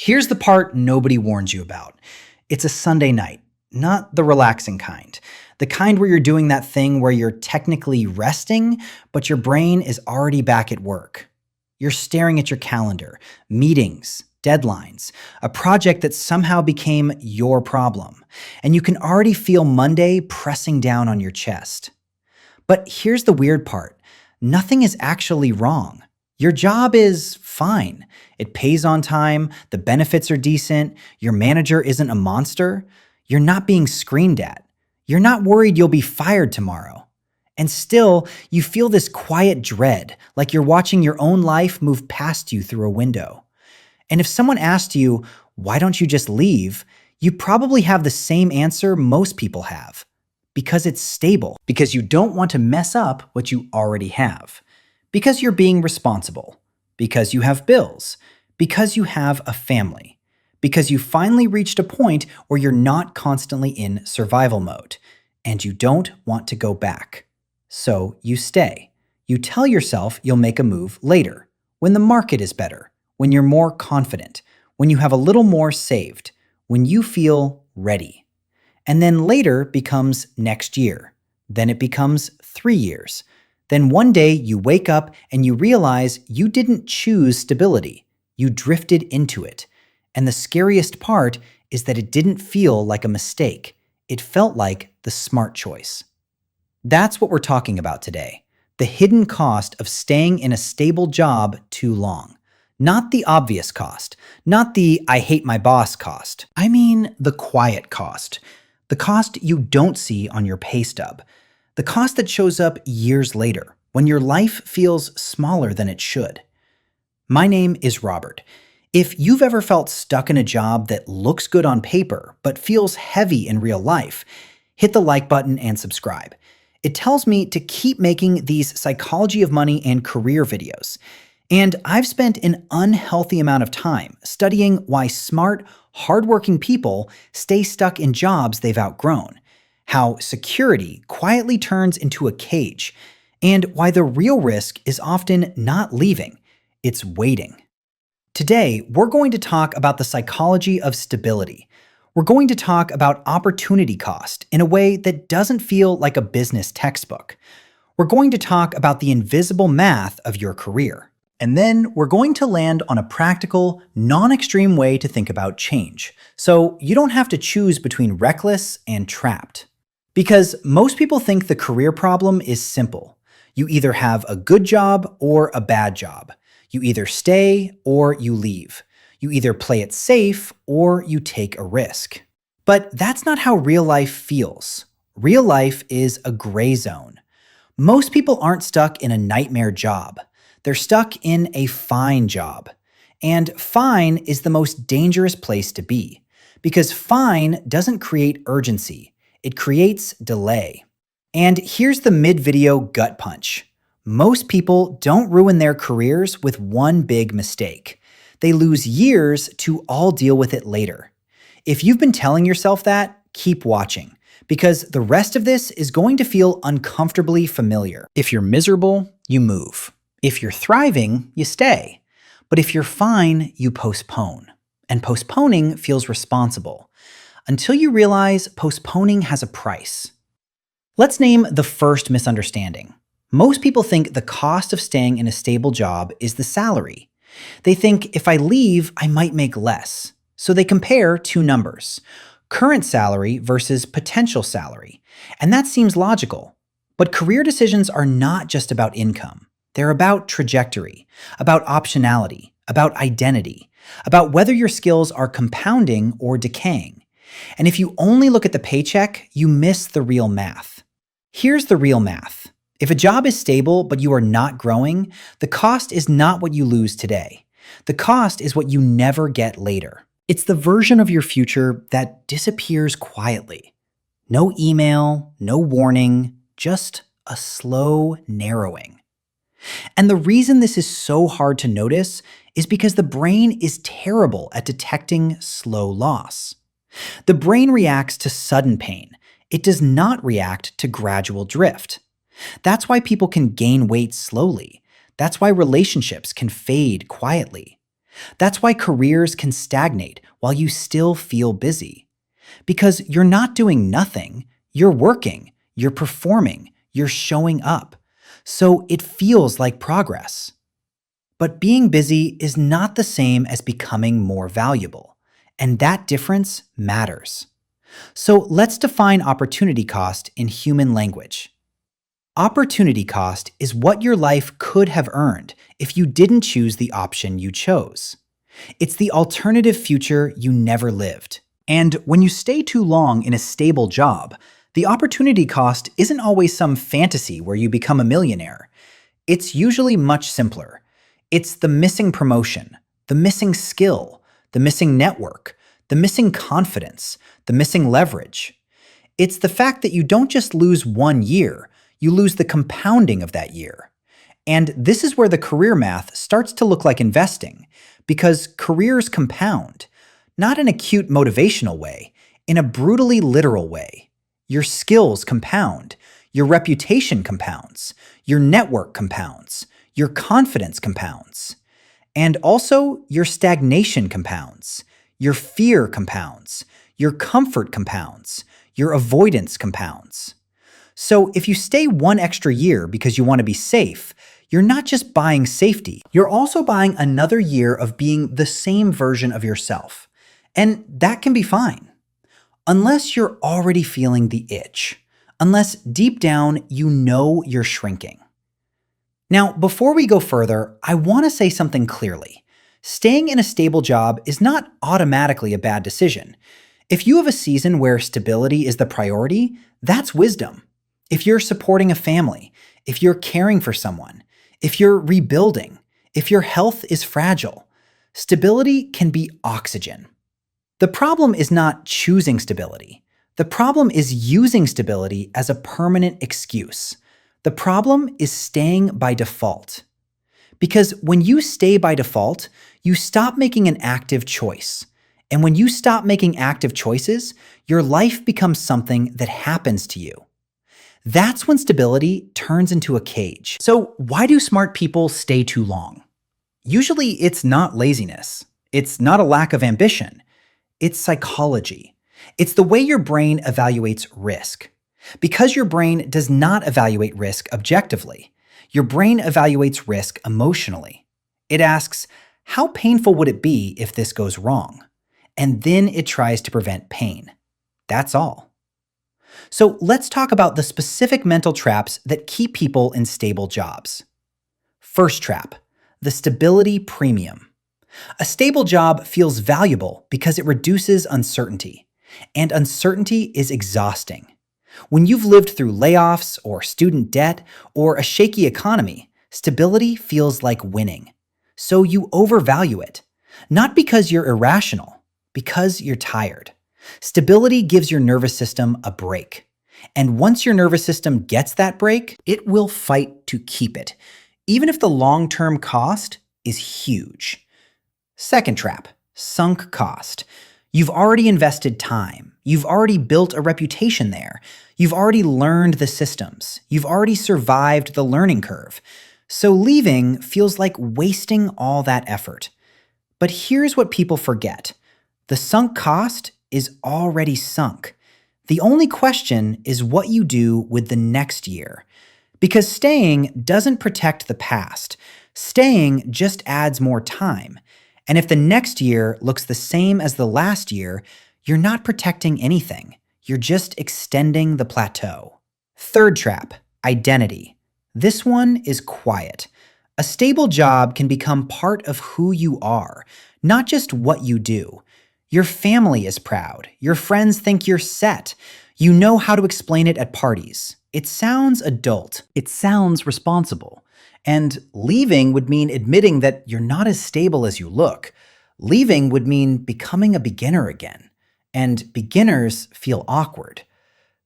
Here's the part nobody warns you about. It's a Sunday night, not the relaxing kind. The kind where you're doing that thing where you're technically resting, but your brain is already back at work. You're staring at your calendar, meetings, deadlines, a project that somehow became your problem, and you can already feel Monday pressing down on your chest. But here's the weird part. Nothing is actually wrong. Your job is fine. It pays on time, the benefits are decent, your manager isn't a monster, you're not being screamed at, you're not worried you'll be fired tomorrow. And still, you feel this quiet dread, like you're watching your own life move past you through a window. And if someone asked you, why don't you just leave, you probably have the same answer most people have. Because it's stable. Because you don't want to mess up what you already have. Because you're being responsible. Because you have bills. Because you have a family. Because you finally reached a point where you're not constantly in survival mode. And you don't want to go back. So you stay. You tell yourself you'll make a move later. When the market is better. When you're more confident. When you have a little more saved. When you feel ready. And then later becomes next year. Then it becomes 3 years. Then one day you wake up and you realize you didn't choose stability. You drifted into it. And the scariest part is that it didn't feel like a mistake. It felt like the smart choice. That's what we're talking about today. The hidden cost of staying in a stable job too long. Not the obvious cost. Not the I hate my boss cost. I mean the quiet cost. The cost you don't see on your pay stub. The cost that shows up years later, when your life feels smaller than it should. My name is Robert. If you've ever felt stuck in a job that looks good on paper, but feels heavy in real life, hit the like button and subscribe. It tells me to keep making these psychology of money and career videos. And I've spent an unhealthy amount of time studying why smart, hardworking people stay stuck in jobs they've outgrown, how security quietly turns into a cage, and why the real risk is often not leaving, it's waiting. Today, we're going to talk about the psychology of stability. We're going to talk about opportunity cost in a way that doesn't feel like a business textbook. We're going to talk about the invisible math of your career. And then we're going to land on a practical, non-extreme way to think about change, so you don't have to choose between reckless and trapped. Because most people think the career problem is simple. You either have a good job or a bad job. You either stay or you leave. You either play it safe or you take a risk. But that's not how real life feels. Real life is a gray zone. Most people aren't stuck in a nightmare job. They're stuck in a fine job. And fine is the most dangerous place to be, because fine doesn't create urgency. It creates delay. And here's the mid-video gut punch. Most people don't ruin their careers with one big mistake. They lose years to all deal with it later. If you've been telling yourself that, keep watching, because the rest of this is going to feel uncomfortably familiar. If you're miserable, you move. If you're thriving, you stay. But if you're fine, you postpone. And postponing feels responsible. Until you realize postponing has a price. Let's name the first misunderstanding. Most people think the cost of staying in a stable job is the salary. They think if I leave, I might make less. So they compare two numbers, current salary versus potential salary. And that seems logical. But career decisions are not just about income. They're about trajectory, about optionality, about identity, about whether your skills are compounding or decaying. And if you only look at the paycheck, you miss the real math. Here's the real math. If a job is stable but you are not growing, the cost is not what you lose today. The cost is what you never get later. It's the version of your future that disappears quietly. No email, no warning, just a slow narrowing. And the reason this is so hard to notice is because the brain is terrible at detecting slow loss. The brain reacts to sudden pain. It does not react to gradual drift. That's why people can gain weight slowly. That's why relationships can fade quietly. That's why careers can stagnate while you still feel busy. Because you're not doing nothing, you're working, you're performing, you're showing up. So it feels like progress. But being busy is not the same as becoming more valuable. And that difference matters. So let's define opportunity cost in human language. Opportunity cost is what your life could have earned if you didn't choose the option you chose. It's the alternative future you never lived. And when you stay too long in a stable job, the opportunity cost isn't always some fantasy where you become a millionaire. It's usually much simpler. It's the missing promotion, the missing skill, the missing network, the missing confidence, the missing leverage. It's the fact that you don't just lose 1 year, you lose the compounding of that year. And this is where the career math starts to look like investing, because careers compound, not in a cute motivational way, in a brutally literal way. Your skills compound, your reputation compounds, your network compounds, your confidence compounds, and also your stagnation compounds, your fear compounds, your comfort compounds, your avoidance compounds. So if you stay 1 extra year because you want to be safe, you're not just buying safety, you're also buying another year of being the same version of yourself. And that can be fine. Unless you're already feeling the itch. Unless deep down you know you're shrinking. Now, before we go further, I want to say something clearly. Staying in a stable job is not automatically a bad decision. If you have a season where stability is the priority, that's wisdom. If you're supporting a family, if you're caring for someone, if you're rebuilding, if your health is fragile, stability can be oxygen. The problem is not choosing stability. The problem is using stability as a permanent excuse. The problem is staying by default. Because when you stay by default, you stop making an active choice. And when you stop making active choices, your life becomes something that happens to you. That's when stability turns into a cage. So why do smart people stay too long? Usually it's not laziness. It's not a lack of ambition. It's psychology. It's the way your brain evaluates risk. Because your brain does not evaluate risk objectively, your brain evaluates risk emotionally. It asks, how painful would it be if this goes wrong? And then it tries to prevent pain. That's all. So let's talk about the specific mental traps that keep people in stable jobs. First trap, the stability premium. A stable job feels valuable because it reduces uncertainty, and uncertainty is exhausting. When you've lived through layoffs or student debt or a shaky economy, stability feels like winning. So you overvalue it, not because you're irrational, because you're tired. Stability gives your nervous system a break. And once your nervous system gets that break, it will fight to keep it, even if the long-term cost is huge. Second trap, sunk cost. You've already invested time. You've already built a reputation there. You've already learned the systems. You've already survived the learning curve. So leaving feels like wasting all that effort. But here's what people forget. The sunk cost is already sunk. The only question is what you do with the next year. Because staying doesn't protect the past. Staying just adds more time. And if the next year looks the same as the last year, you're not protecting anything. You're just extending the plateau. Third trap, identity. This one is quiet. A stable job can become part of who you are, not just what you do. Your family is proud. Your friends think you're set. You know how to explain it at parties. It sounds adult. It sounds responsible. And leaving would mean admitting that you're not as stable as you look. Leaving would mean becoming a beginner again. And beginners feel awkward.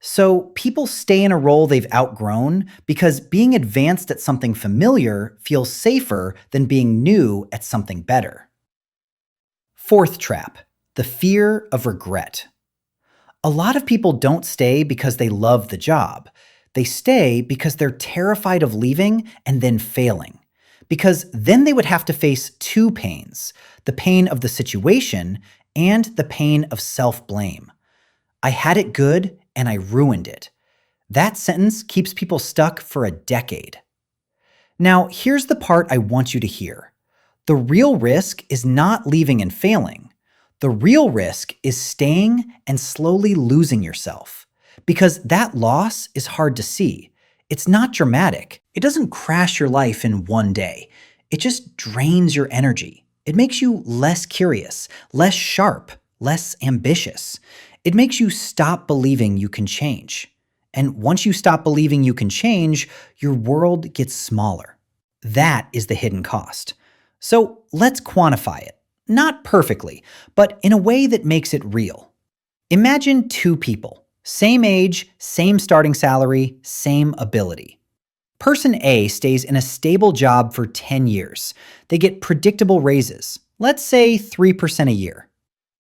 So people stay in a role they've outgrown because being advanced at something familiar feels safer than being new at something better. Fourth trap, the fear of regret. A lot of people don't stay because they love the job. They stay because they're terrified of leaving and then failing. because then they would have to face two pains: the pain of the situation and the pain of self-blame. I had it good and I ruined it. That sentence keeps people stuck for a decade. Now, here's the part I want you to hear. The real risk is not leaving and failing. The real risk is staying and slowly losing yourself. Because that loss is hard to see. It's not dramatic. It doesn't crash your life in one day. It just drains your energy. It makes you less curious, less sharp, less ambitious. It makes you stop believing you can change. And once you stop believing you can change, your world gets smaller. That is the hidden cost. So let's quantify it. Not perfectly, but in a way that makes it real. Imagine two people, same age, same starting salary, same ability. Person A stays in a stable job for 10 years. They get predictable raises, let's say 3% a year.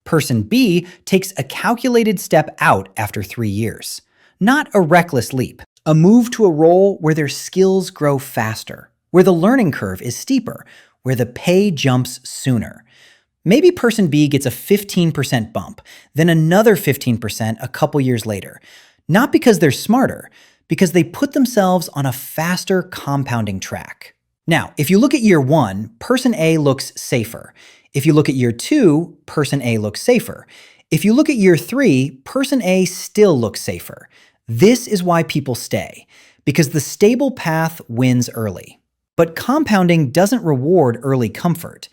Person B takes a calculated step out after 3 years. Not a reckless leap, a move to a role where their skills grow faster, where the learning curve is steeper, where the pay jumps sooner. Maybe person B gets a 15% bump, then another 15% a couple years later. Not because they're smarter, because they put themselves on a faster compounding track. Now, if you look at year 1, person A looks safer. If you look at year 2, person A looks safer. If you look at year 3, person A still looks safer. This is why people stay, because the stable path wins early. But compounding doesn't reward early comfort.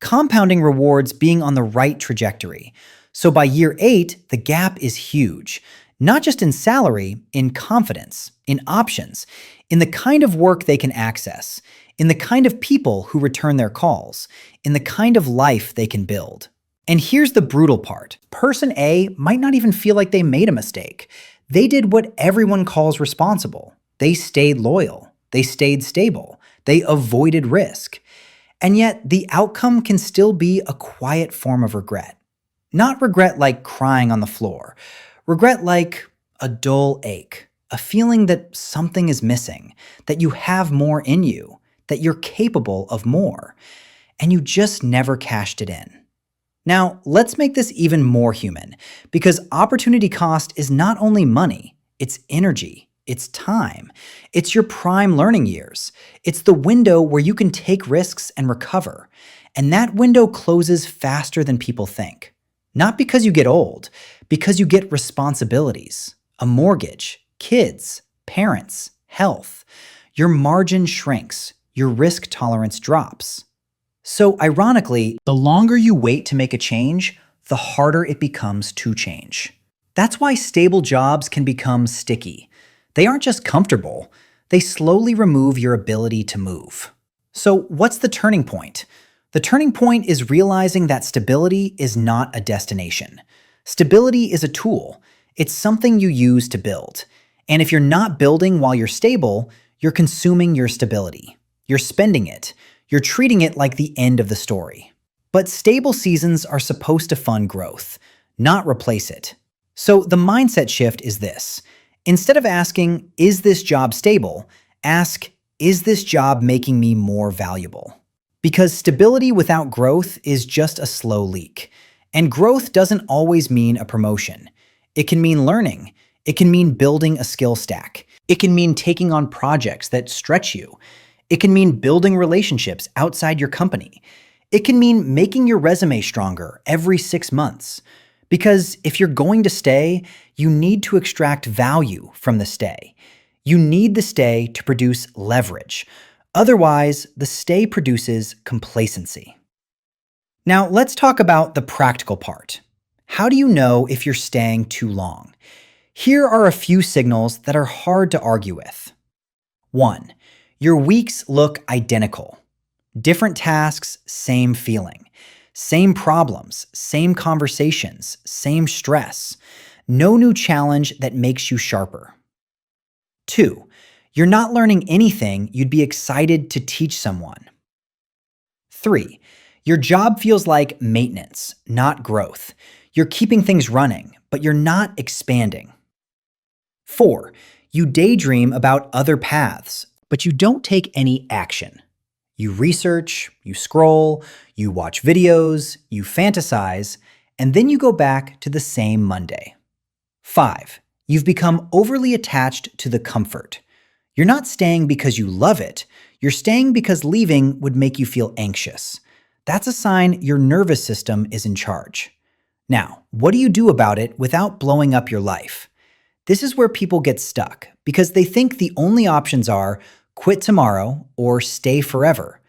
Compounding rewards being on the right trajectory. So by year 8, the gap is huge. Not just in salary, in confidence, in options, in the kind of work they can access, in the kind of people who return their calls, in the kind of life they can build. And here's the brutal part. Person A might not even feel like they made a mistake. They did what everyone calls responsible. They stayed loyal. They stayed stable. They avoided risk. And yet, the outcome can still be a quiet form of regret. Not regret like crying on the floor. Regret like a dull ache, a feeling that something is missing, that you have more in you, that you're capable of more, and you just never cashed it in. Now, let's make this even more human, because opportunity cost is not only money, it's energy. It's time. It's your prime learning years. It's the window where you can take risks and recover. And that window closes faster than people think. Not because you get old, because you get responsibilities, a mortgage, kids, parents, health. Your margin shrinks. Your risk tolerance drops. So ironically, the longer you wait to make a change, the harder it becomes to change. That's why stable jobs can become sticky. They aren't just comfortable, they slowly remove your ability to move. So what's the turning point? The turning point is realizing that stability is not a destination. Stability is a tool. It's something you use to build. And if you're not building while you're stable, you're consuming your stability. You're spending it. You're treating it like the end of the story. But stable seasons are supposed to fund growth, not replace it. So the mindset shift is this. Instead of asking, is this job stable? Ask, is this job making me more valuable? Because stability without growth is just a slow leak. And growth doesn't always mean a promotion. It can mean learning. It can mean building a skill stack. It can mean taking on projects that stretch you. It can mean building relationships outside your company. It can mean making your resume stronger every 6 months. Because if you're going to stay, you need to extract value from the stay. You need the stay to produce leverage. Otherwise, the stay produces complacency. Now, let's talk about the practical part. How do you know if you're staying too long? Here are a few signals that are hard to argue with. 1. Your weeks look identical. Different tasks, same feeling. Same problems, same conversations, same stress. No new challenge that makes you sharper. 2. You're not learning anything you'd be excited to teach someone. 3. Your job feels like maintenance, not growth. You're keeping things running, but you're not expanding. 4. You daydream about other paths, but you don't take any action. You research, you scroll, you watch videos, you fantasize, and then you go back to the same Monday. 5. You've become overly attached to the comfort. You're not staying because you love it, you're staying because leaving would make you feel anxious. That's a sign your nervous system is in charge. Now, what do you do about it without blowing up your life? This is where people get stuck because they think the only options are quit tomorrow or stay forever.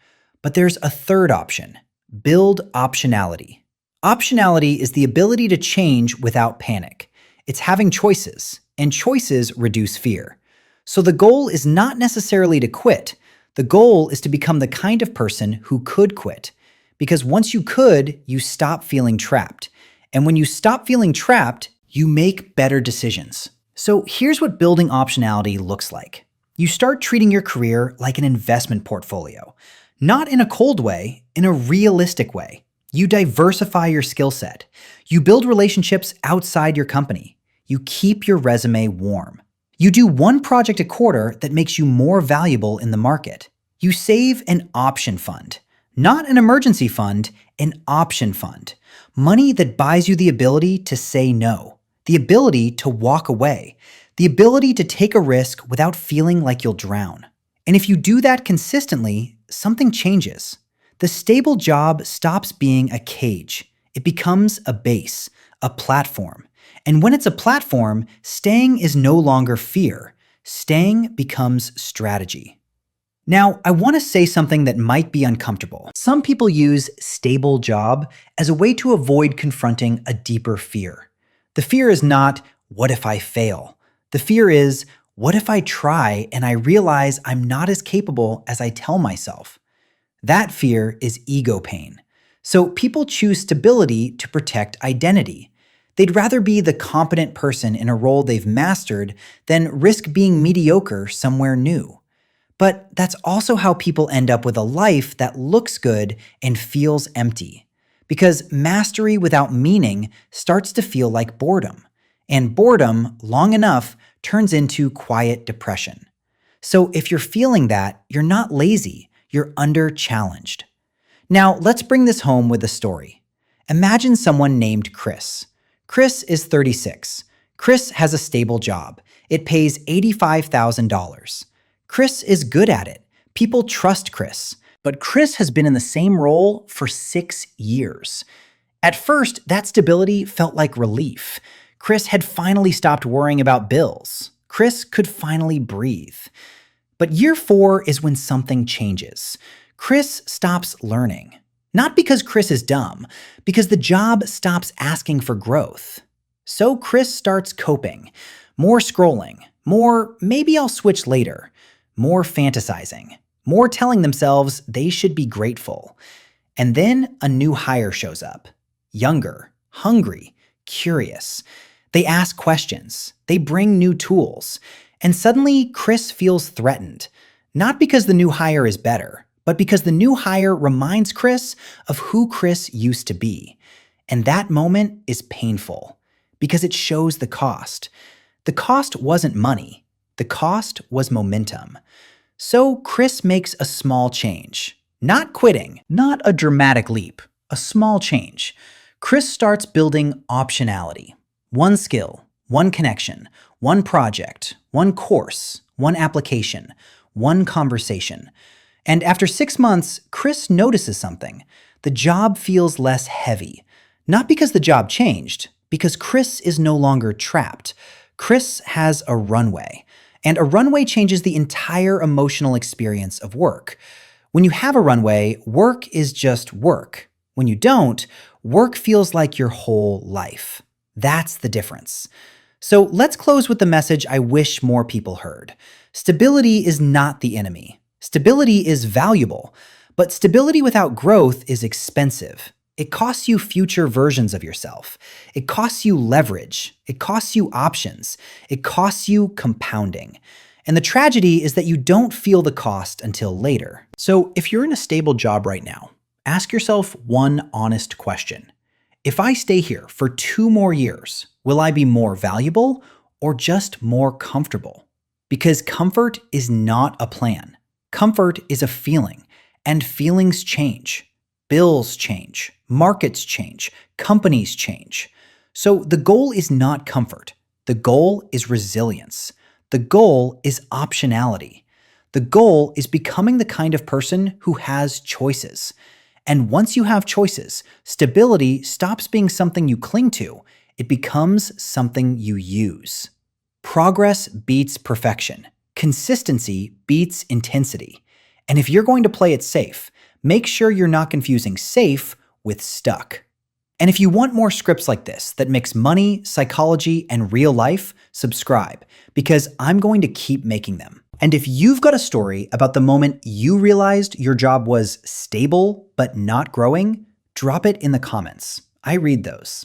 But there's a third option: build optionality. Optionality is the ability to change without panic. It's having choices, and choices reduce fear. So the goal is not necessarily to quit. The goal is to become the kind of person who could quit. Because once you could, you stop feeling trapped. And when you stop feeling trapped, you make better decisions. So here's what building optionality looks like. You start treating your career like an investment portfolio. Not in a cold way, in a realistic way. You diversify your skill set. You build relationships outside your company. You keep your resume warm. You do one project a quarter that makes you more valuable in the market. You save an option fund. Not an emergency fund, an option fund. Money that buys you the ability to say no, the ability to walk away, the ability to take a risk without feeling like you'll drown. And if you do that consistently, something changes. The stable job stops being a cage. It becomes a base, a platform. And when it's a platform, staying is no longer fear. Staying becomes strategy. Now, I want to say something that might be uncomfortable. Some people use stable job as a way to avoid confronting a deeper fear. The fear is not, what if I fail? The fear is, what if I try and I realize I'm not as capable as I tell myself? That fear is ego pain. So people choose stability to protect identity. They'd rather be the competent person in a role they've mastered than risk being mediocre somewhere new. But that's also how people end up with a life that looks good and feels empty. Because mastery without meaning starts to feel like boredom. And boredom, long enough, turns into quiet depression. So if you're feeling that, you're not lazy, you're under-challenged. Now, let's bring this home with a story. Imagine someone named Chris. Chris is 36. Chris has a stable job. It pays $85,000. Chris is good at it. People trust Chris. But Chris has been in the same role for 6 years. At first, that stability felt like relief. Chris had finally stopped worrying about bills. Chris could finally breathe. But year 4 is when something changes. Chris stops learning. Not because Chris is dumb, because the job stops asking for growth. So Chris starts coping. More scrolling. More, maybe I'll switch later. More fantasizing. More telling themselves they should be grateful. And then a new hire shows up. Younger, hungry, curious. They ask questions. They bring new tools. And suddenly, Chris feels threatened. Not because the new hire is better, but because the new hire reminds Chris of who Chris used to be. And that moment is painful, because it shows the cost. The cost wasn't money. The cost was momentum. So Chris makes a small change. Not quitting, not a dramatic leap, a small change. Chris starts building optionality. One skill, one connection, one project, one course, one application, one conversation. And after 6 months, Chris notices something. The job feels less heavy. Not because the job changed, because Chris is no longer trapped. Chris has a runway. And a runway changes the entire emotional experience of work. When you have a runway, work is just work. When you don't, work feels like your whole life. That's the difference. So let's close with the message I wish more people heard. Stability is not the enemy. Stability is valuable, but stability without growth is expensive. It costs you future versions of yourself. It costs you leverage. It costs you options. It costs you compounding. And the tragedy is that you don't feel the cost until later. So if you're in a stable job right now, ask yourself one honest question. If I stay here for 2 more years, will I be more valuable or just more comfortable? Because comfort is not a plan. Comfort is a feeling, And feelings change. Bills change. Markets change. Companies change. So the goal is not comfort. The goal is resilience. The goal is optionality. The goal is becoming the kind of person who has choices. And once you have choices, stability stops being something you cling to. It becomes something you use. Progress beats perfection. Consistency beats intensity. And if you're going to play it safe, make sure you're not confusing safe with stuck. And if you want more scripts like this that mix money, psychology, and real life, subscribe, because I'm going to keep making them. And if you've got a story about the moment you realized your job was stable but not growing, drop it in the comments. I read those.